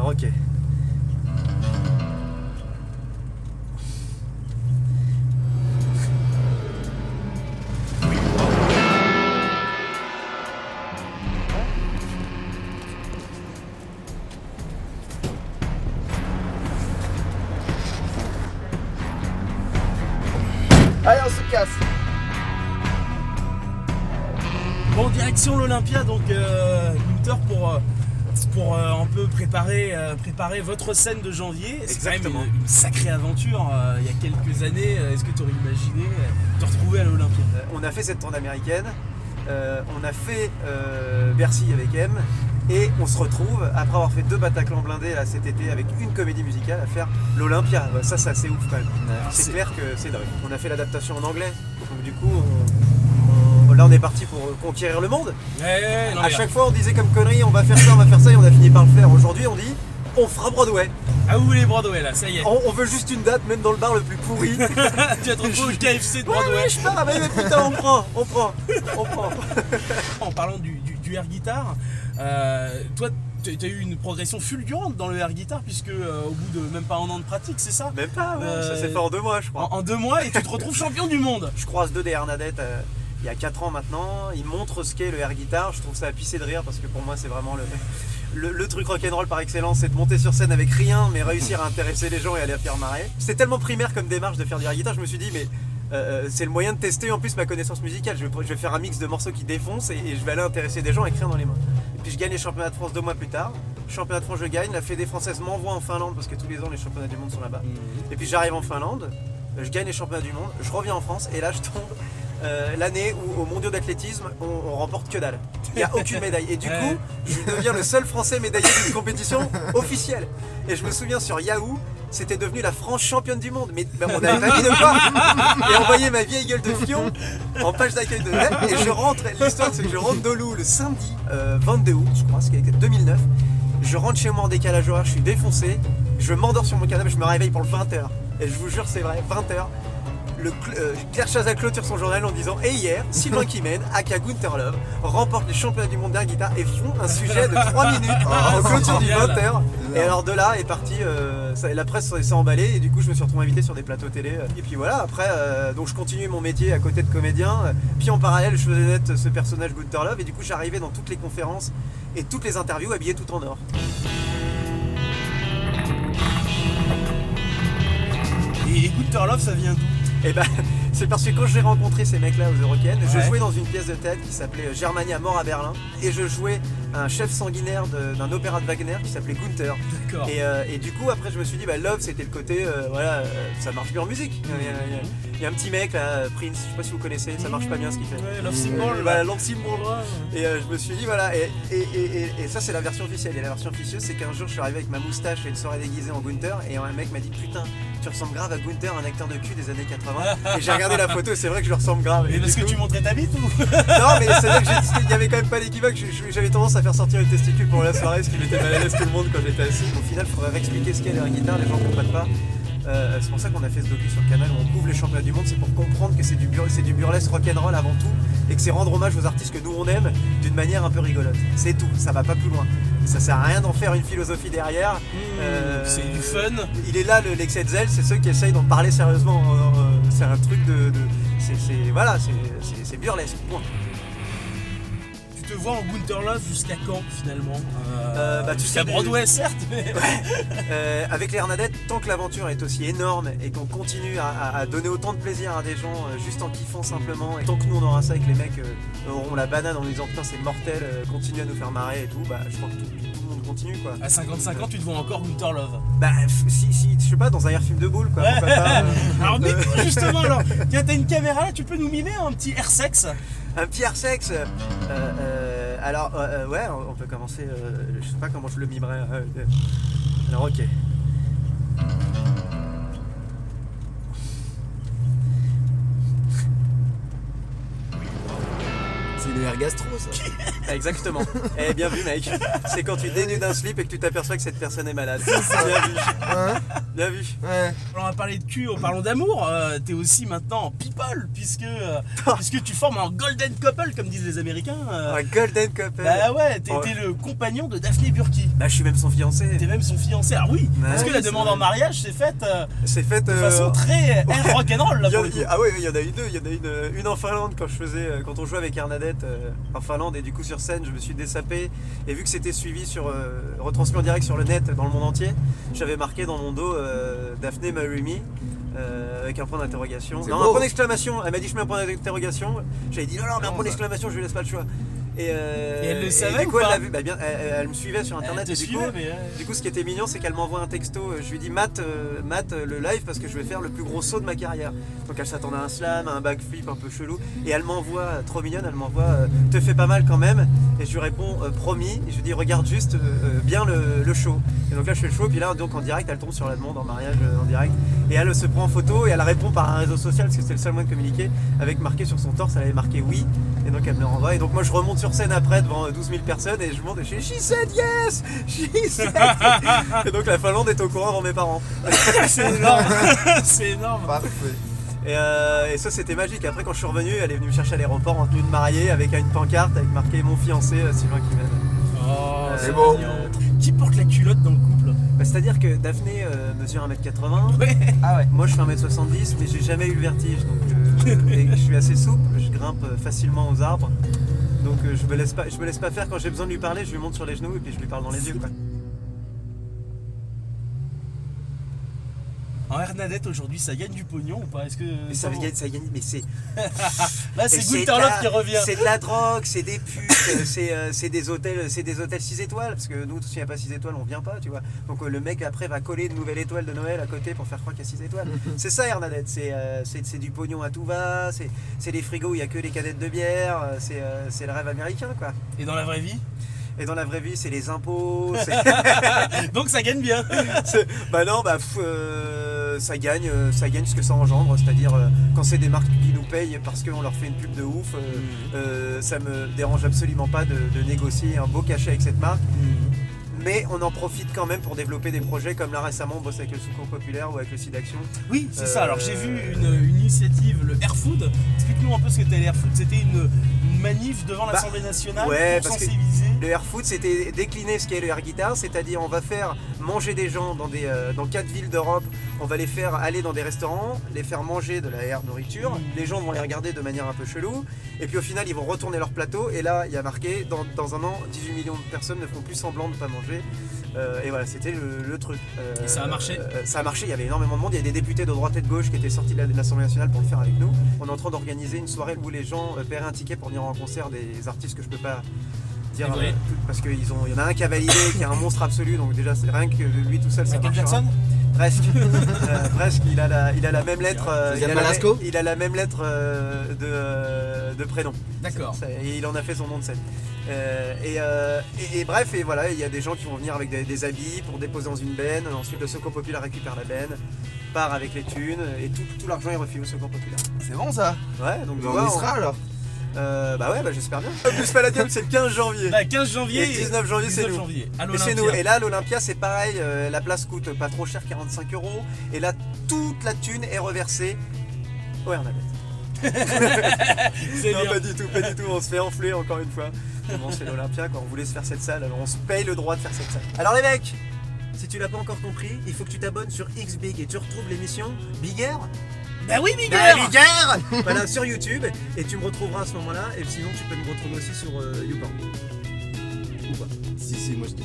Alors ok. Allez, on se casse. Bon, direction l'Olympia, donc Gunther pour un peu préparer votre scène de janvier. C'est quand Exactement. même une sacrée aventure. Il y a quelques années, est-ce que tu aurais imaginé te retrouver à l'Olympia? On a fait cette tournée américaine, on a fait Bercy avec M, et on se retrouve, après avoir fait 2 Bataclan blindés là, cet été avec une comédie musicale, à faire l'Olympia. Ça c'est assez ouf quand même. C'est clair que c'est dingue. On a fait l'adaptation en anglais, donc du coup là on est parti pour conquérir le monde. Ouais, non, À chaque fois on disait comme connerie on va faire ça, et on a fini par le faire. Aujourd'hui on dit on fera Broadway. Ah vous voulez Broadway là, ça y est. On veut juste une date, même dans le bar le plus pourri. Tu vas te retrouver au KFC de Broadway. Ouais, je pars, mais putain, on prend. En parlant du air guitar, toi tu as eu une progression fulgurante dans le air guitar puisque au bout de même pas 1 an de pratique, c'est ça? Même pas, ouais, ça s'est fait en 2 mois je crois. En 2 mois et tu te retrouves champion du monde. Je croise 2 des Hernadettes il y a 4 ans maintenant. Ils montrent ce qu'est le air guitar. Je trouve ça à pisser de rire parce que pour moi c'est vraiment le truc rock'n'roll par excellence, c'est de monter sur scène avec rien mais réussir à intéresser les gens et à les faire marrer. C'est tellement primaire comme démarche de faire du air guitar, je me suis dit mais c'est le moyen de tester en plus ma connaissance musicale. Je vais faire un mix de morceaux qui défoncent et je vais aller intéresser des gens avec rien dans les mains. Et puis je gagne les championnats de France 2 mois plus tard. Championnat de France je gagne, la Fédé française m'envoie en Finlande parce que tous les ans les championnats du monde sont là-bas. Et puis j'arrive en Finlande, je gagne les championnats du monde, je reviens en France et là je tombe l'année où au mondiaux d'athlétisme on remporte que dalle. Il n'y a aucune médaille et du coup je deviens le seul français médaillé d'une compétition officielle. Et je me souviens sur Yahoo, c'était devenu la France championne du monde, mais on n'avait pas mis de quoi. Et envoyé ma vieille gueule de fion en page d'accueil de lettres et je rentre, l'histoire c'est que je rentre d'Oulou le samedi 22 août je crois, c'était 2009. Je rentre chez moi en décalage horaire, je suis défoncé, je m'endors sur mon canapé, je me réveille pour le 20h. Et je vous jure c'est vrai, 20h. Claire Chazal clôture son journal en disant « Et hier, Sylvain Kimène, aka Gunther Love, remporte les championnats du monde d'air guitare et font un sujet de 3 minutes en clôture du 20h. » Et alors de là est parti, la presse s'est emballée et du coup je me suis retrouvé invité sur des plateaux télé. Et puis voilà, après, donc je continuais mon métier à côté de comédien. Puis en parallèle, je faisais naître ce personnage Gunther Love et du coup j'arrivais dans toutes les conférences et toutes les interviews habillé tout en or. Et Gunther Love, ça vient d'où? Et ben, c'est parce que quand j'ai rencontré ces mecs-là aux Eurocaines, je jouais dans une pièce de théâtre qui s'appelait Germania mort à Berlin et je jouais un chef sanguinaire d'un opéra de Wagner qui s'appelait Gunther. D'accord. Et du coup, après, je me suis dit, bah, Love, c'était le côté, ça marche bien en musique. Il y a un petit mec là, Prince, je sais pas si vous connaissez, ça marche pas bien ce qu'il fait. Ouais, Love Symbol. Voilà, Love Symbol. Et je me suis dit, voilà, et ça, c'est la version officielle. Et la version officieuse, c'est qu'un jour, je suis arrivé avec ma moustache et une soirée déguisée en Gunther, et un mec m'a dit, putain, tu ressembles grave à Gunther, un acteur de cul des années 80. Et j'ai regardé la photo et c'est vrai que je lui ressemble grave. Mais parce que tu montrais ta bite ou? Non, mais c'est vrai qu'il y avait quand même pas l'équivoque. J'avais tendance à faire sortir les testicules pour la soirée, ce qui mettait mal à l'aise tout le monde quand j'étais assis. Au final, il faudrait réexpliquer ce qu'est la guitare, les gens ne comprennent pas. C'est pour ça qu'on a fait ce docu sur Canal où on couvre les championnats du monde, c'est pour comprendre que c'est du burlesque rock'n'roll avant tout et que c'est rendre hommage aux artistes que nous on aime d'une manière un peu rigolote. C'est tout, ça va pas plus loin. Ça sert à rien d'en faire une philosophie derrière. C'est du fun. Il est là l'excès de zèle, c'est ceux qui essayent d'en parler sérieusement. C'est un truc c'est burlesque, point. Tu te vois en Gunther Love jusqu'à quand finalement? Tu Jusqu'à sais, Broadway certes, mais... avec les Hernadettes, tant que l'aventure est aussi énorme et qu'on continue à donner autant de plaisir à des gens juste en kiffant simplement, et tant que nous on aura ça et que les mecs auront la banane en nous disant putain c'est mortel, continue à nous faire marrer et tout, je crois que tout le monde continue quoi. À 55 ans, tu te vois encore Gunther Love. Si, je sais pas, dans un air film de boule quoi. Pourquoi pas, alors mime-toi justement alors. Tiens, t'as une caméra là, tu peux nous mimer un petit air sexe? Un petit air sexe. Ouais, on peut commencer. Je sais pas comment je le mimerais. Alors ok. C'est une air gastro ça. Exactement. Eh, bien vu, mec. C'est quand tu dénudes un slip et que tu t'aperçois que cette personne est malade. Bien vu. Hein Bien vu. Ouais. Alors, on va parler de cul, parlons d'amour. T'es aussi maintenant en people, puisque tu formes un golden couple, comme disent les Américains. Un golden couple. Bah ouais, t'es le compagnon de Daphné Burki. Bah, je suis même son fiancé. T'es même son fiancé. Alors oui, Ouais, parce que la c'est demande vrai. en mariage s'est faite C'est fait de façon très rock'n'roll là pour le coup. Ah oui, il y en a eu deux. Il y en a une en Finlande quand on jouait avec Hernadette en Finlande, et du coup sur scène je me suis dessapé, et vu que c'était suivi retransmis en direct sur le net dans le monde entier, j'avais marqué dans mon dos Daphné Marry Me avec un point d'interrogation. C'est Non, beau. un point d'exclamation. Elle m'a dit je mets un point d'interrogation. J'avais dit non, mais un point d'exclamation, je lui laisse pas le choix. Et elle le savait du coup ou elle pas l'a vu. Bah, bien, elle me suivait sur internet, Elle te et suivait, du coup ce qui était mignon, c'est qu'elle m'envoie un texto. Je lui dis Matt, le live, parce que je vais faire le plus gros saut de ma carrière. Donc elle s'attendait à un slam, à un backflip un peu chelou, et elle m'envoie, trop mignonne, elle m'envoie te fais pas mal quand même. Et je lui réponds promis, et je lui dis regarde juste bien le show. Et donc là je fais le show, et puis là donc en direct elle tombe sur la demande en mariage en direct, et elle se prend en photo et elle répond par un réseau social, parce que c'était le seul moyen de communiquer, avec marqué sur son torse, elle avait marqué oui, et donc elle me le renvoie. Et donc moi je remonte sur scène après devant 12 000 personnes, et je monte et je fais she said yes, she said. Et donc la Finlande est au courant avant mes parents. C'est énorme. C'est énorme. Parfait. Et ça c'était magique. Après quand je suis revenu, elle est venue me chercher à l'aéroport en tenue de mariée avec une pancarte avec marqué mon fiancé Sylvain Kimen. Oh, c'est beau. mignon. Qui porte la culotte dans le couple? Bah, c'est-à-dire que Daphné mesure 1m80. Ouais. Ah ouais. Moi je fais 1m70, mais j'ai jamais eu le vertige, donc et je suis assez souple, je grimpe facilement aux arbres. Donc je me laisse pas faire. Quand j'ai besoin de lui parler, je lui monte sur les genoux et puis je lui parle dans les yeux, quoi. En Hernadette aujourd'hui, ça gagne du pognon ou pas? Est-ce que Mais ça gagne, mais c'est. là c'est Mais Gunterlove qui revient. C'est de la drogue, c'est des putes, c'est des hôtels 6 étoiles, parce que nous, s'il n'y a pas 6 étoiles, on vient pas, tu vois. Donc le mec après va coller une nouvelle étoile de Noël à côté pour faire croire qu'il y a 6 étoiles. C'est ça Hernadette, c'est du pognon à tout va, c'est des frigos où il n'y a que les canettes de bière, c'est le rêve américain, quoi. Et dans la vraie vie? Et dans la vraie vie, c'est les impôts. Donc ça gagne bien. Ça gagne ce que ça engendre. C'est-à-dire, quand c'est des marques qui nous payent parce qu'on leur fait une pub de ouf, ça me dérange absolument pas de négocier un beau cachet avec cette marque. Mais on en profite quand même pour développer des projets, comme là récemment on bosse avec le Secours Populaire ou avec le site d'Action. Oui, c'est ça. Alors j'ai vu une initiative, le Air Food. Explique-nous un peu ce qu'était l'Air Food. C'était une manif devant l'Assemblée nationale ouais, pour parce que sensibiliser. Le Air Food, c'était décliner ce qu'est le air guitar, c'est-à-dire on va faire manger des gens dans 4 villes d'Europe, on va les faire aller dans des restaurants, les faire manger de la air nourriture, les gens vont les regarder de manière un peu chelou, et puis au final ils vont retourner leur plateau, et là il y a marqué dans un an 18 millions de personnes ne feront plus semblant de ne pas manger. Et voilà, c'était le truc. Et ça a marché. Ça a marché, il y avait énormément de monde, il y a des députés de droite et de gauche qui étaient sortis de l'Assemblée nationale pour le faire avec nous. On est en train d'organiser une soirée où les gens paieraient un ticket pour venir en concert des artistes que je peux pas dire, parce qu'il y en a un qui a validé, qui est un monstre absolu, donc déjà c'est rien que lui tout seul ça Michael marchera. Jackson. Presque. Presque, il a la même lettre, il a la même lettre de prénom. D'accord. Et il en a fait son nom de scène. Et bref, et voilà, il y a des gens qui vont venir avec des habits pour déposer dans une benne. Ensuite, le Secours Populaire récupère la benne, part avec les thunes, et tout l'argent est refilé au Secours Populaire. C'est bon ça. Ouais, donc On y sera alors. J'espère bien. Plus Palladium, c'est le 15 janvier. Bah, 15 janvier Et le 19 janvier, c'est nous. À Et c'est nous. l'Olympia. Et là, l'Olympia, c'est pareil. La place coûte pas trop cher, 45 €. Et là, toute la thune est reversée au Hernadette. C'est Non, bien. pas du tout. On se fait enfler encore une fois. Bon, c'est l'Olympia, quand on voulait se faire cette salle, alors on se paye le droit de faire cette salle. Alors les mecs, si tu l'as pas encore compris, il faut que tu t'abonnes sur XBig et tu retrouves l'émission Bigger. Bah oui, Miguel. Bigger Voilà, sur YouTube, et tu me retrouveras à ce moment-là. Et sinon, tu peux me retrouver aussi sur YouPorn. Ou pas. Si, moi je te.